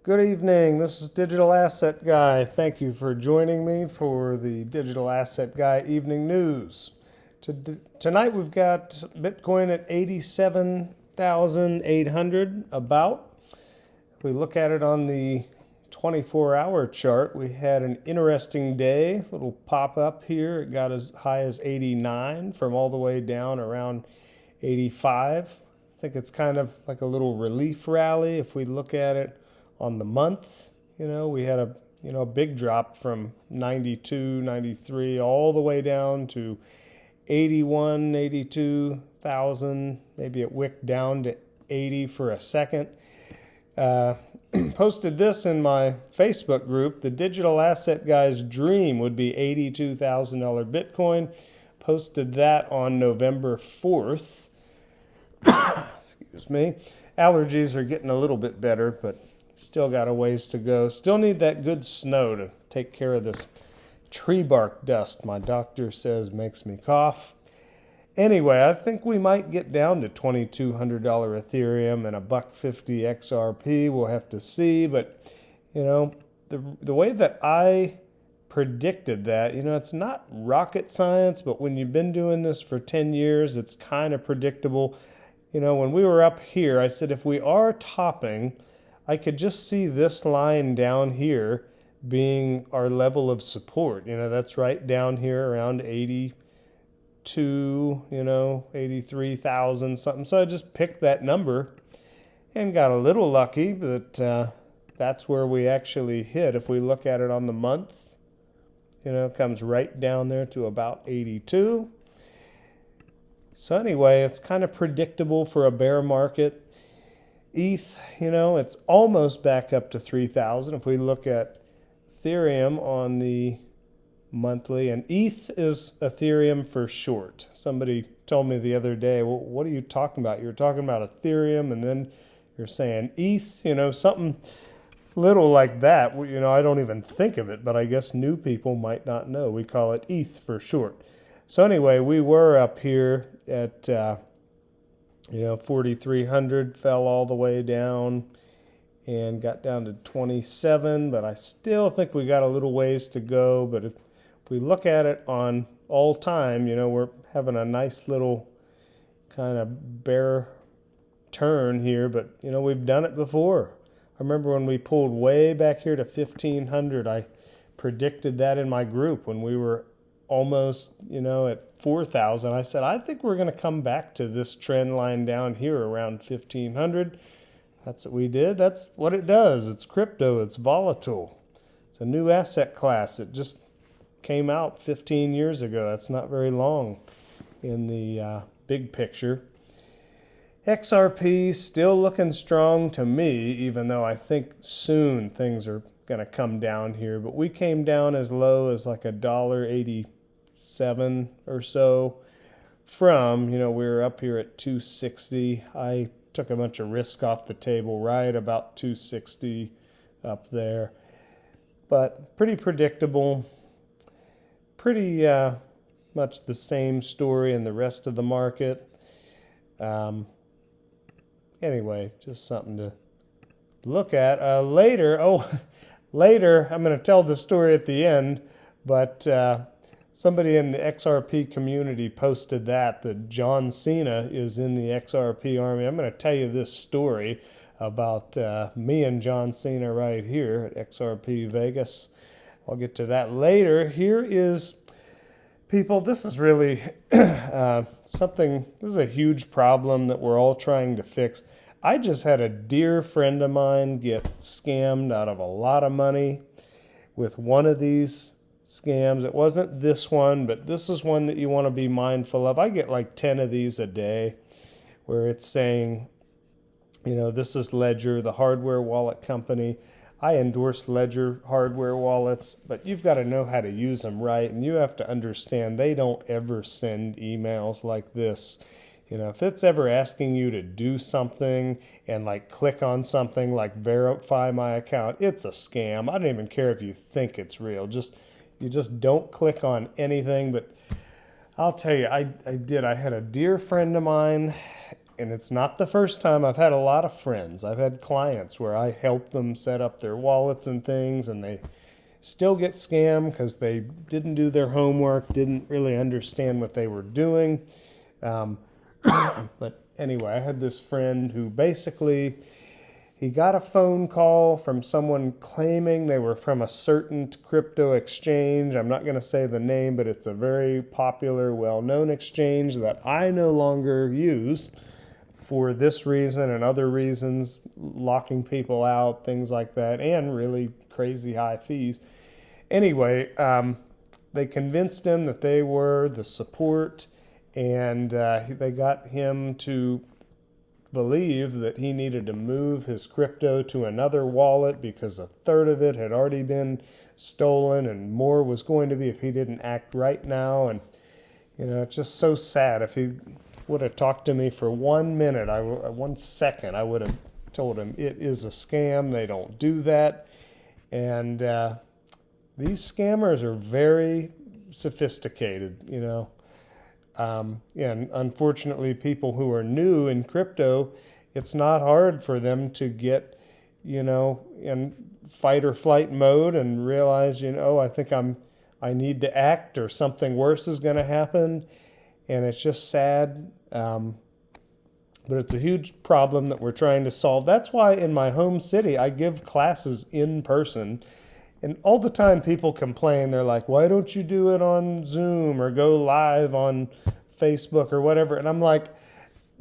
Good evening. This is Digital Asset Guy. Thank you for joining me for the Digital Asset Guy Evening News. Tonight we've got Bitcoin at 87,800 about. If we look at it on the 24-hour chart, we had an interesting day. Little pop up here. It got as high as 89 from all the way down around 85. I think it's kind of like a little relief rally if we look at it on the month. We had a big drop from 92, 93 all the way down to 81, 82,000. Maybe it wicked down to 80 for a second. Posted this in my Facebook group. The Digital Asset Guy's dream would be $82,000 Bitcoin. Posted that on November 4th. Excuse me. Allergies are getting a little bit better, but still got a ways to go. Still need that good snow to take care of this tree bark dust my doctor says makes me cough. Anyway, I think we might get down to $2,200 Ethereum and a $1.50 XRP. We'll have to see, but the way that I predicted that, it's not rocket science, but when you've been doing this for 10 years, it's kind of predictable. When we were up here, I said if we are topping, I could just see this line down here being our level of support. That's right down here around 82, 83,000 something. So I just picked that number and got a little lucky, but that's where we actually hit. If we look at it on the month, it comes right down there to about 82. So anyway, it's kind of predictable for a bear market. ETH, it's almost back up to 3,000. If we look at Ethereum on the monthly, and ETH is Ethereum for short. Somebody told me the other day, well, what are you talking about? You're talking about Ethereum, and then you're saying ETH, something little like that. I don't even think of it, but I guess new people might not know. We call it ETH for short. So anyway, we were up here at 4,300, fell all the way down and got down to 27, but I still think we got a little ways to go. But if we look at it on all time, we're having a nice little kind of bear turn here, but we've done it before. I remember when we pulled way back here to 1,500, I predicted that in my group when we were almost, at 4,000. I said, I think we're going to come back to this trend line down here around 1,500. That's what we did. That's what it does. It's crypto. It's volatile. It's a new asset class. It just came out 15 years ago. That's not very long in the big picture. XRP still looking strong to me, even though I think soon things are going to come down here. But we came down as low as like $1.87 or so from, we were up here at 260. I took a bunch of risk off the table right about 260 up there. But pretty predictable. Pretty much the same story in the rest of the market. Anyway, just something to look at. Later, I'm going to tell the story at the end, but somebody in the XRP community posted that John CENA is in the XRP army. I'm going to tell you this story about me and John CENA right here at XRP Vegas. I'll get to that later. Here is, people, this is really something, this is a huge problem that we're all trying to fix. I just had a dear friend of mine get scammed out of a lot of money with one of these scams. It wasn't this one, but this is one that you want to be mindful of. I get like 10 of these a day where it's saying, this is Ledger, the hardware wallet company. I endorse Ledger hardware wallets, but you've got to know how to use them right, and you have to understand they don't ever send emails like this. If it's ever asking you to do something and like click on something like verify my account, it's a scam. I don't even care if you think it's real. You just don't click on anything. But I'll tell you, I had a dear friend of mine And it's not the first time. I've had a lot of friends. I've had clients where I help them set up their wallets and things, and they still get scammed because they didn't do their homework, didn't really understand what they were doing. But anyway, I had this friend who basically, he got a phone call from someone claiming they were from a certain crypto exchange. I'm not going to say the name, but it's a very popular, well-known exchange that I no longer use for this reason and other reasons, locking people out, things like that, and really crazy high fees. Anyway, they convinced him that they were the support, and they got him to believe that he needed to move his crypto to another wallet because a third of it had already been stolen and more was going to be if he didn't act right now. And, it's just so sad. If he would have talked to me for 1 minute, 1 second, I would have told him it is a scam. They don't do that. And these scammers are very sophisticated, and unfortunately, people who are new in crypto, it's not hard for them to get, in fight or flight mode and realize, I think I need to act or something worse is going to happen. And it's just sad. But it's a huge problem that we're trying to solve. That's why in my home city, I give classes in person. And all the time people complain. They're like, why don't you do it on Zoom or go live on Facebook or whatever? And I'm like,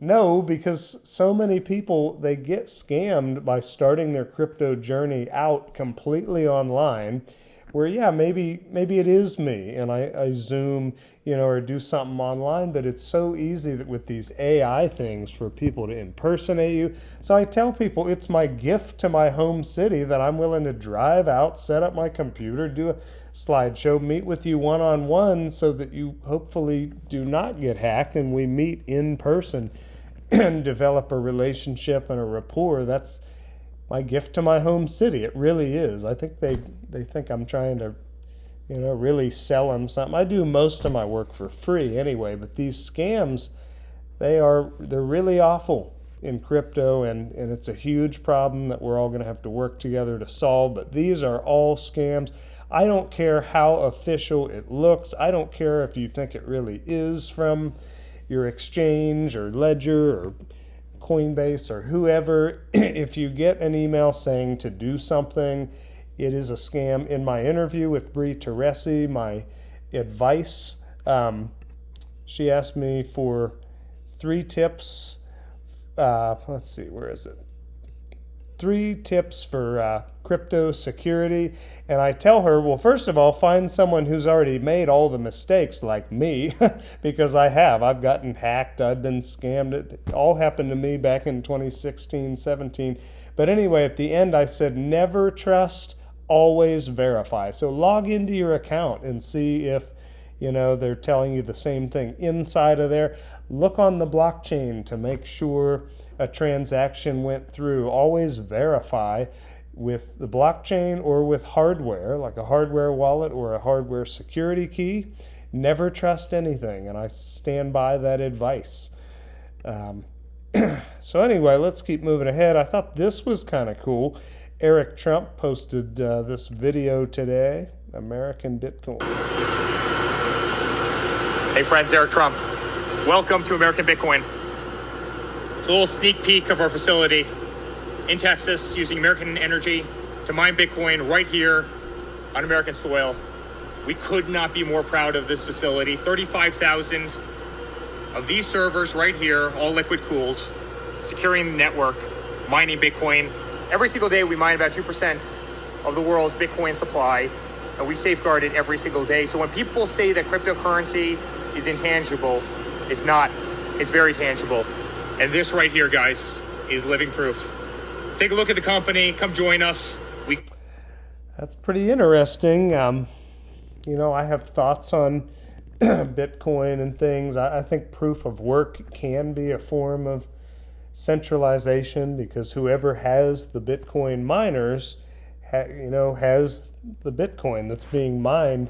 no, because so many people, they get scammed by starting their crypto journey out completely online. Where, yeah, maybe it is me and I Zoom, or do something online, but it's so easy that with these AI things for people to impersonate you. So I tell people it's my gift to my home city that I'm willing to drive out, set up my computer, do a slideshow, meet with you one-on-one so that you hopefully do not get hacked and we meet in person and develop a relationship and a rapport. That's my gift to my home city. It really is. I think they think I'm trying to, really sell them something. I do most of my work for free anyway, but these scams, they're really awful in crypto, and it's a huge problem that we're all going to have to work together to solve. But these are all scams. I don't care how official it looks. I don't care if you think it really is from your exchange or ledger or Coinbase or whoever. If you get an email saying to do something, it is a scam. In my interview with Bree Teresi, my advice, she asked me for 3 tips. Let's see, where is it? 3 tips for crypto security. And I tell her, well, first of all, find someone who's already made all the mistakes like me, because I've gotten hacked, I've been scammed. It all happened to me back in 2016, 17. But anyway, at the end, I said, never trust, always verify. So log into your account and see if, they're telling you the same thing inside of there. Look on the blockchain to make sure a transaction went through. Always verify with the blockchain or with hardware, like a hardware wallet or a hardware security key. Never trust anything, and I stand by that advice. So anyway, let's keep moving ahead. I thought this was kind of cool. Eric Trump posted this video today, American Bitcoin. Hey friends, Eric Trump. Welcome to American Bitcoin. It's a little sneak peek of our facility in Texas using American energy to mine Bitcoin right here on American soil. We could not be more proud of this facility. 35,000 of these servers right here, all liquid cooled, securing the network, mining Bitcoin. Every single day we mine about 2% of the world's Bitcoin supply, and we safeguard it every single day. So when people say that cryptocurrency is intangible, it's not. It's very tangible. And this right here, guys, is living proof. Take a look at the company. Come join us. That's pretty interesting. I have thoughts on Bitcoin and things. I think proof of work can be a form of centralization because whoever has the Bitcoin miners, has the Bitcoin that's being mined.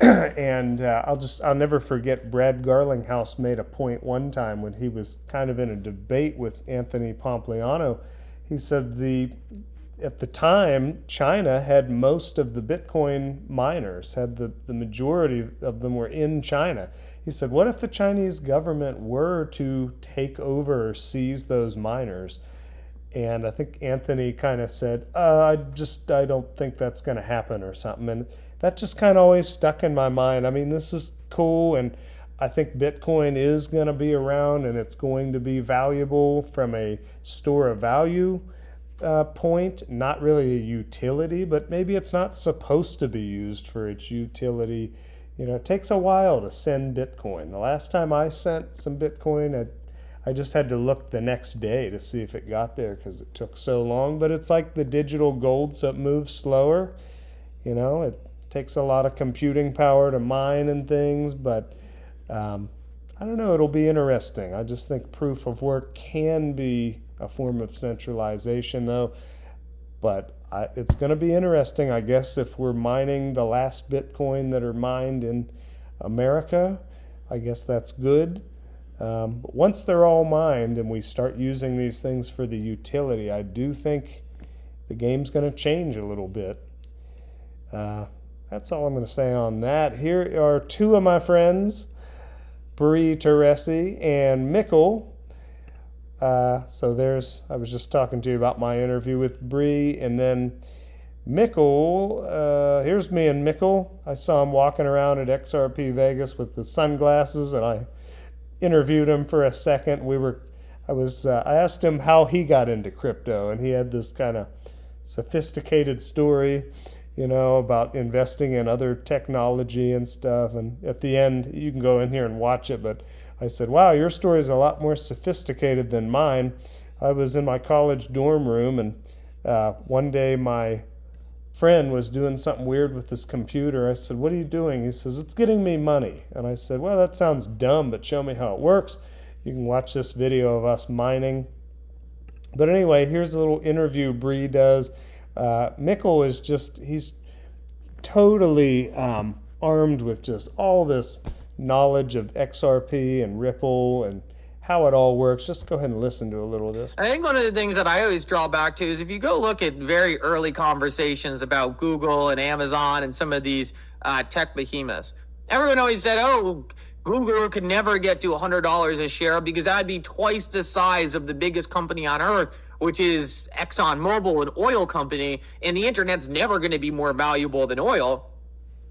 And I'll never forget Brad Garlinghouse made a point one time when he was kind of in a debate with Anthony Pompliano. He said at the time, China had most of the Bitcoin miners, had the majority of them were in China. He said, what if the Chinese government were to take over or seize those miners? And I think Anthony kind of said, I don't think that's going to happen or something. And that just kind of always stuck in my mind. I mean, this is cool, and I think Bitcoin is going to be around, and it's going to be valuable from a store of value point, not really a utility, but maybe it's not supposed to be used for its utility. It takes a while to send Bitcoin. The last time I sent some Bitcoin, I just had to look the next day to see if it got there because it took so long. But it's like the digital gold, so it moves slower. It takes a lot of computing power to mine and things, but I don't know, it'll be interesting. I just think proof of work can be a form of centralization, though. But it's going to be interesting, I guess, if we're mining the last Bitcoin that are mined in America. I guess that's good. But once they're all mined and we start using these things for the utility, I do think the game's going to change a little bit. That's all I'm going to say on that. Here are two of my friends, Bree Teresi and Mikkel. I was just talking to you about my interview with Bree, and then Mikkel, here's me and Mikkel. I saw him walking around at XRP Vegas with the sunglasses, and I interviewed him for a second. I asked him how he got into crypto, and he had this kind of sophisticated story, about investing in other technology and stuff. And at the end, you can go in here and watch it, but I said, wow, your story is a lot more sophisticated than mine. I was in my college dorm room, and one day my friend was doing something weird with his computer. I said, what are you doing? He says, it's getting me money. And I said, well, that sounds dumb, but show me how it works. You can watch this video of us mining. But anyway, here's a little interview Bree does. Mikkel he's totally armed with just all this knowledge of XRP and Ripple and how it all works. Just go ahead and listen to a little of this. I think one of the things that I always draw back to is if you go look at very early conversations about Google and Amazon and some of these tech behemoths, everyone always said, oh, Google could never get to $100 a share because that'd be twice the size of the biggest company on earth, which is ExxonMobil, an oil company, and the internet's never going to be more valuable than oil.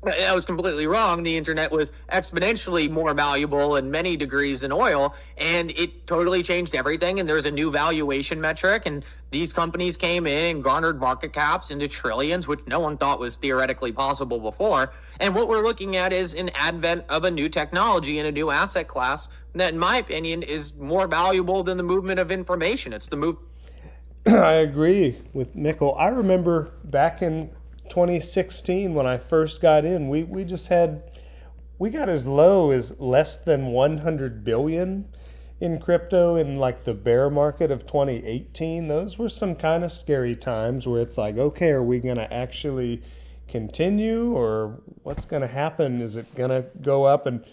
That was completely wrong. The internet was exponentially more valuable in many degrees than oil, and it totally changed everything. And there's a new valuation metric, and these companies came in and garnered market caps into trillions, which no one thought was theoretically possible before. And what we're looking at is an advent of a new technology and a new asset class that, in my opinion, is more valuable than the movement of information. It's the move. I agree with Mikkel. I remember back in 2016 when I first got in, we got as low as less than 100 billion in crypto in like the bear market of 2018. Those were some kind of scary times where it's like, okay, are we going to actually continue, or what's going to happen? Is it going to go up? And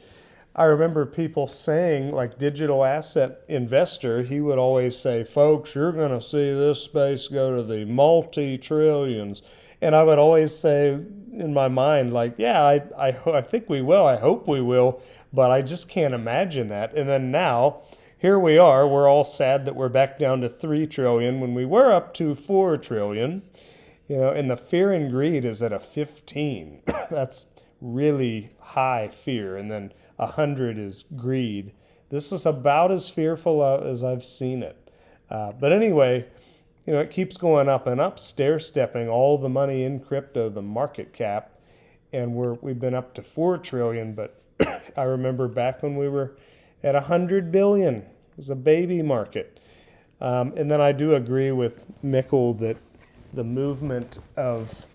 I remember people saying, like Digital Asset Investor, he would always say, folks, you're going to see this space go to the multi-trillions. And I would always say in my mind, like, yeah, I think we will. I hope we will. But I just can't imagine that. And then now, here we are. We're all sad that we're back down to 3 trillion when we were up to 4 trillion. And the fear and greed is at a 15. That's really high fear. And then 100 is greed. This is about as fearful as I've seen it. But anyway, it keeps going up and up, stair-stepping all the money in crypto, the market cap, and we've been up to 4 trillion. But I remember back when we were at 100 billion, it was a baby market. And then I do agree with Mikkel that the movement of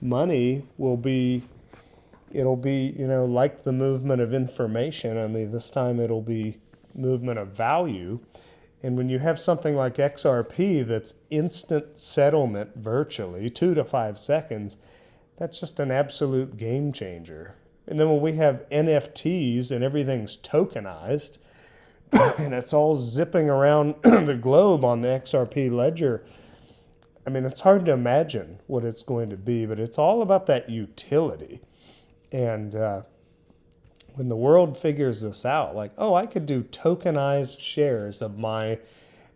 money it'll be like the movement of information, only this time it'll be movement of value. And when you have something like XRP that's instant settlement virtually, 2 to 5 seconds, that's just an absolute game changer. And then when we have NFTs and everything's tokenized, and it's all zipping around the globe on the XRP ledger, I mean, it's hard to imagine what it's going to be, but it's all about that utility. And when the world figures this out, like, oh, I could do tokenized shares of my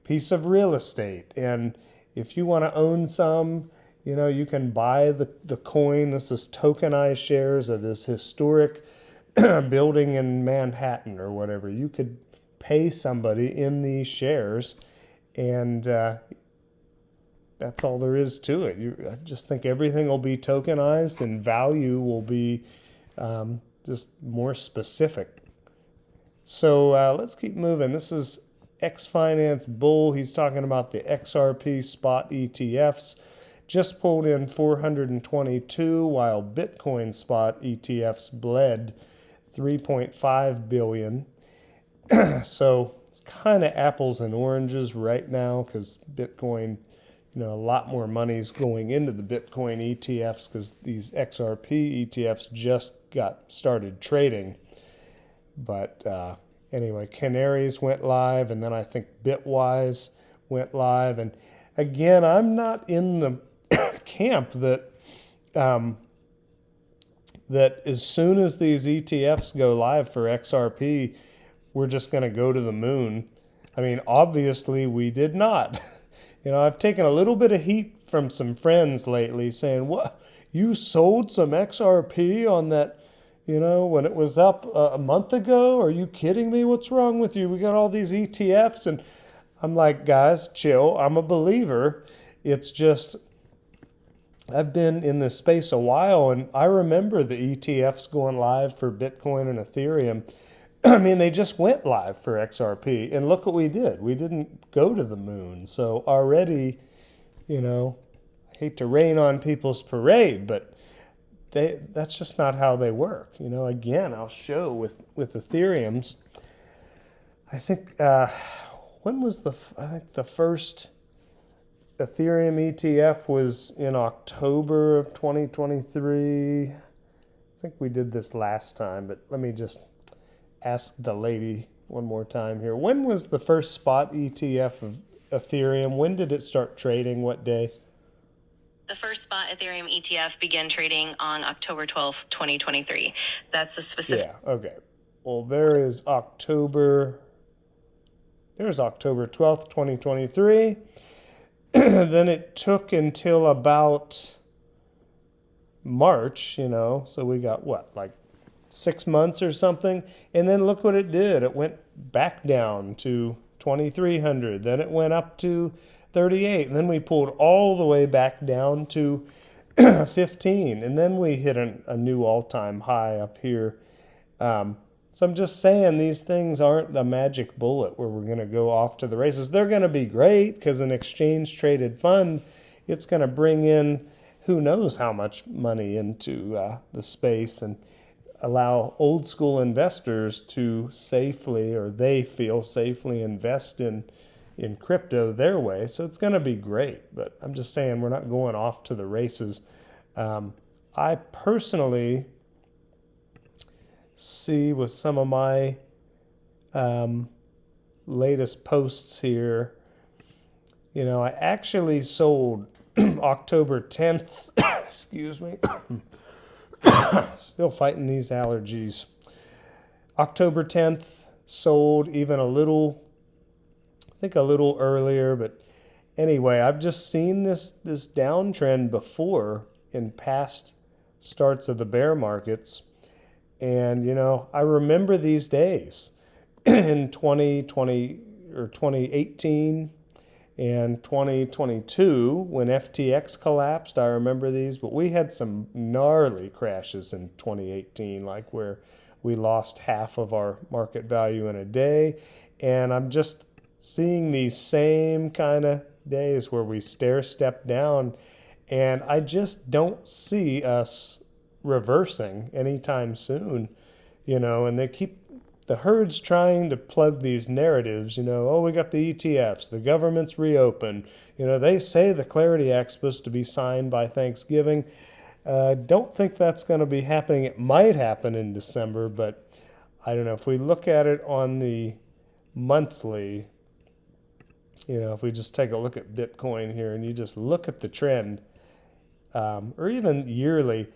piece of real estate. And if you want to own some, you can buy the coin. This is tokenized shares of this historic building in Manhattan or whatever. You could pay somebody in these shares, and that's all there is to it. I just think everything will be tokenized, and value will be just more specific. So let's keep moving. This is X Finance Bull. He's talking about the XRP spot ETFs. Just pulled in 422, while Bitcoin spot ETFs bled 3.5 billion. So it's kind of apples and oranges right now, because Bitcoin, a lot more money's going into the Bitcoin ETFs because these XRP ETFs just got started trading. But anyway, Canaries went live, and then I think Bitwise went live. And again, I'm not in the camp that that as soon as these ETFs go live for XRP, we're just going to go to the moon. I mean, obviously we did not. I've taken a little bit of heat from some friends lately saying, what, you sold some XRP on that, when it was up a month ago? Are you kidding me? What's wrong with you? We got all these ETFs. And I'm like, guys, chill. I'm a believer. It's just, I've been in this space a while, and I remember the ETFs going live for Bitcoin and Ethereum. I mean, they just went live for XRP, and look what we did. We didn't go to the moon. So already, I hate to rain on people's parade, but that's just not how they work. Again, I'll show with Ethereum's. I think, when was the first Ethereum ETF was in October of 2023. I think we did this last time, but let me just ask the lady one more time here. When was the first spot ETF of Ethereum? When did it start trading? What day? The first spot Ethereum ETF began trading on October 12th, 2023. That's the specific. Yeah, okay. Well, there's October 12th, 2023. Then it took until about March, so we got like 6 months or something. And then look what it did. It went back down to 2,300. Then it went up to 38. And then we pulled all the way back down to 15. And then we hit a new all-time high up here. So I'm just saying, these things aren't the magic bullet where we're going to go off to the races. They're going to be great because an exchange-traded fund, it's going to bring in who knows how much money into the space and allow old school investors to safely, or they feel safely, invest in crypto their way. So it's going to be great. But I'm just saying, we're not going off to the races. I personally see with some of my latest posts here, I actually sold October 10th, excuse me, still fighting these allergies. October 10th, sold even a little earlier, but anyway, I've just seen this downtrend before in past starts of the bear markets. And, I remember these days in 2020 or 2018 and 2022 when FTX collapsed. I remember these, but we had some gnarly crashes in 2018, like where we lost half of our market value in a day. And I'm just seeing these same kind of days where we stair step down, and I just don't see us reversing anytime soon, and they keep the herd's trying to plug these narratives, oh, we got the ETFs, the government's reopened, they say the Clarity Act's supposed to be signed by Thanksgiving. Don't think that's going to be happening. It might happen in December, but I don't know. If we look at it on the monthly, if we just take a look at Bitcoin here and you just look at the trend, or even yearly,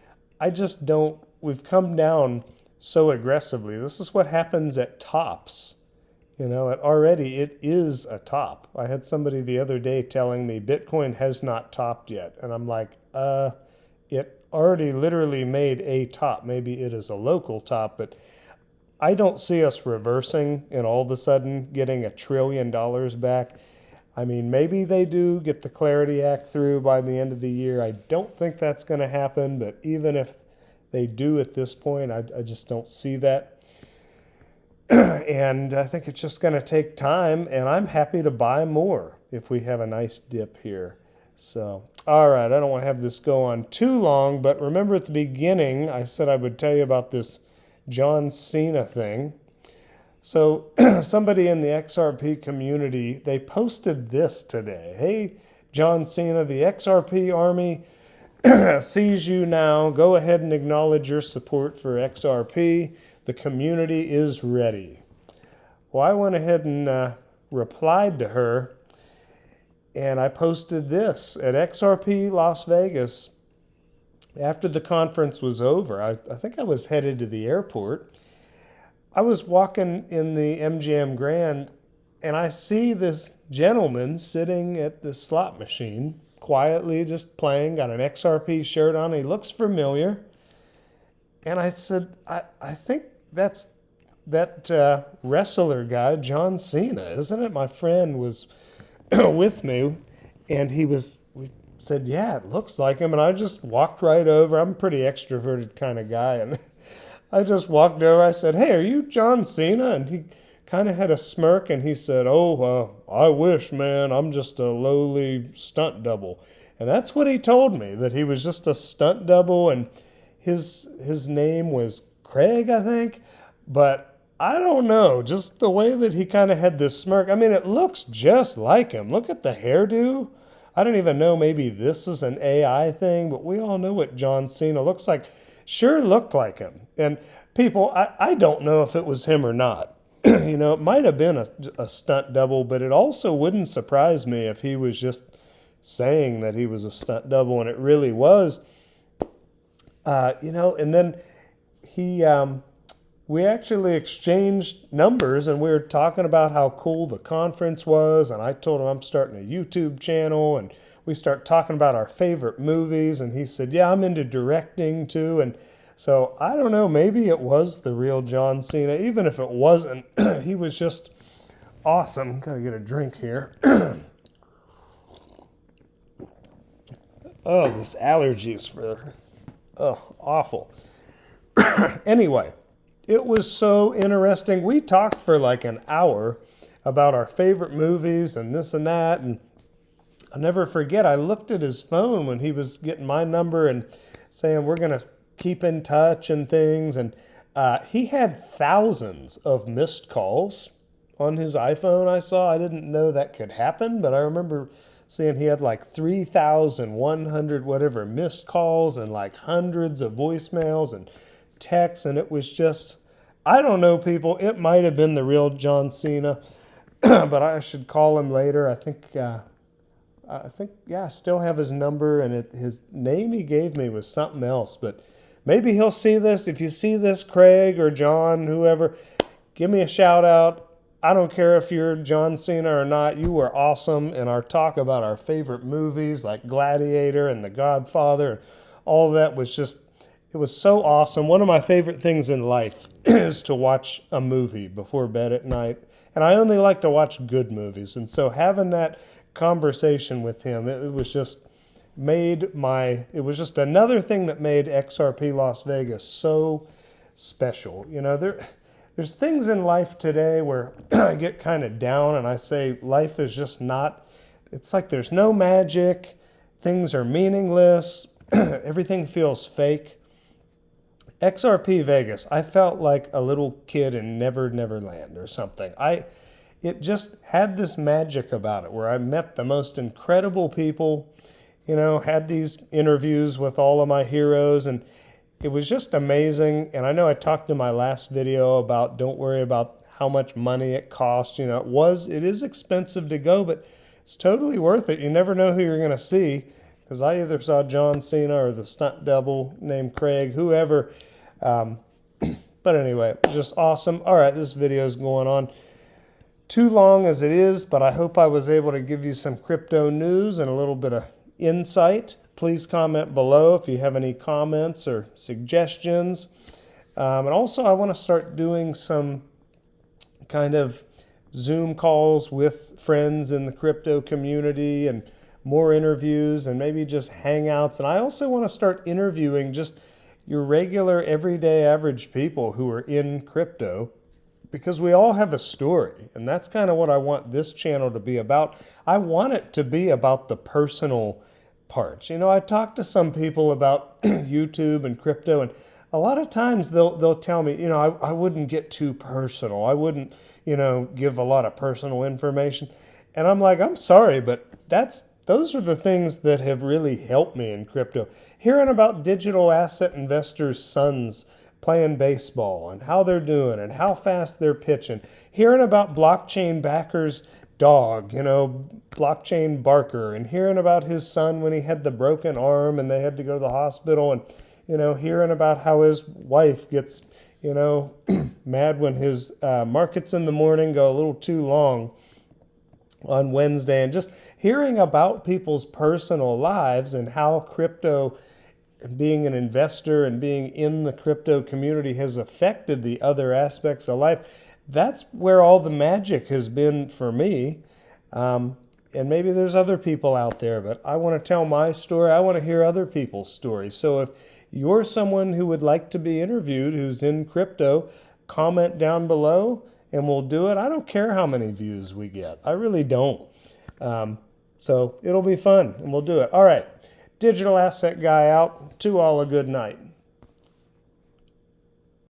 we've come down so aggressively. This is what happens at tops. It is a top. I had somebody the other day telling me Bitcoin has not topped yet. And I'm like, it already literally made a top. Maybe it is a local top, but I don't see us reversing and all of a sudden getting $1 trillion back. I mean, maybe they do get the Clarity Act through by the end of the year. I don't think that's going to happen, but even if they do at this point, I just don't see that. And I think it's just going to take time, and I'm happy to buy more if we have a nice dip here. So, all right, I don't want to have this go on too long, but remember at the beginning, I said I would tell you about this John Cena thing. So somebody in the XRP community, they posted this today. Hey, John Cena, the XRP army sees you now. Go ahead and acknowledge your support for XRP. The community is ready. Well, I went ahead and replied to her, and I posted this at XRP Las Vegas. After the conference was over, I think I was headed to the airport. I was walking in the MGM Grand, and I see this gentleman sitting at the slot machine, quietly just playing, got an XRP shirt on. He looks familiar. And I said, I think that's that wrestler guy, John Cena, isn't it? My friend was with me, and we said, yeah, it looks like him. And I just walked right over. I'm a pretty extroverted kind of guy. And I just walked over. I said, hey, are you John Cena? And he kind of had a smirk, and he said, I wish, man. I'm just a lowly stunt double. And that's what he told me, that he was just a stunt double, and his name was Craig, I think, but I don't know, just the way that he kind of had this smirk. I mean, it looks just like him. Look at the hairdo. I don't even know, maybe this is an AI thing, but we all know what John Cena looks like. Sure looked like him. And people, I don't know if it was him or not. It might have been a stunt double, but it also wouldn't surprise me if he was just saying that he was a stunt double and it really was. And then we actually exchanged numbers, and we were talking about how cool the conference was, and I told him I'm starting a YouTube channel, and we start talking about our favorite movies, and he said, yeah, I'm into directing too. And so I don't know, maybe it was the real John Cena. Even if it wasn't, he was just awesome. Gotta get a drink here. Oh, this allergy is awful. Anyway, it was so interesting. We talked for like an hour about our favorite movies and this and that. And I'll never forget, I looked at his phone when he was getting my number and saying we're going to keep in touch and things. And he had thousands of missed calls on his iPhone, I saw. I didn't know that could happen, but I remember seeing he had like 3,100 whatever missed calls and like hundreds of voicemails and texts. And it was just, I don't know, people. It might have been the real John Cena, but I should call him later. I think, I still have his number, and his name he gave me was something else. But maybe he'll see this. If you see this, Craig or John, whoever, give me a shout out. I don't care if you're John Cena or not. You were awesome. And our talk about our favorite movies like Gladiator and The Godfather, all of that was just, it was so awesome. One of my favorite things in life is to watch a movie before bed at night. And I only like to watch good movies. And so having that conversation with him, it was just another thing that made XRP Las Vegas so special. There's things in life today where I get kind of down and I say life is just not, it's like there's no magic, things are meaningless, everything feels fake. XRP Vegas, I felt like a little kid in Never Land or something. It just had this magic about it where I met the most incredible people, had these interviews with all of my heroes, and it was just amazing. And I know I talked in my last video about don't worry about how much money it costs. It is expensive to go, but it's totally worth it. You never know who you're going to see, because I either saw John CENA or the stunt double named Craig, whoever. But anyway, just awesome. All right, this video is going on too long as it is, but I hope I was able to give you some crypto news and a little bit of insight. Please comment below if you have any comments or suggestions. And also, I want to start doing some kind of Zoom calls with friends in the crypto community and more interviews and maybe just hangouts. And I also want to start interviewing just your regular, everyday, average people who are in crypto, because we all have a story. And that's kind of what I want this channel to be about. I want it to be about the personal parts. I talk to some people about YouTube and crypto, and a lot of times they'll tell me, I wouldn't get too personal. I wouldn't, give a lot of personal information. And I'm like, I'm sorry, but those are the things that have really helped me in crypto. Hearing about digital asset investors' sons playing baseball and how they're doing and how fast they're pitching. Hearing about blockchain backers' dog, blockchain Barker, and hearing about his son when he had the broken arm and they had to go to the hospital, and hearing about how his wife gets mad when his markets in the morning go a little too long on Wednesday, and just hearing about people's personal lives and how crypto, being an investor and being in the crypto community, has affected the other aspects of life. That's where all the magic has been for me. And maybe there's other people out there, but I want to tell my story. I want to hear other people's stories. So if you're someone who would like to be interviewed who's in crypto, comment down below and we'll do it. I don't care how many views we get. I really don't. So it'll be fun and we'll do it. All right. Digital asset guy out. To all a good night.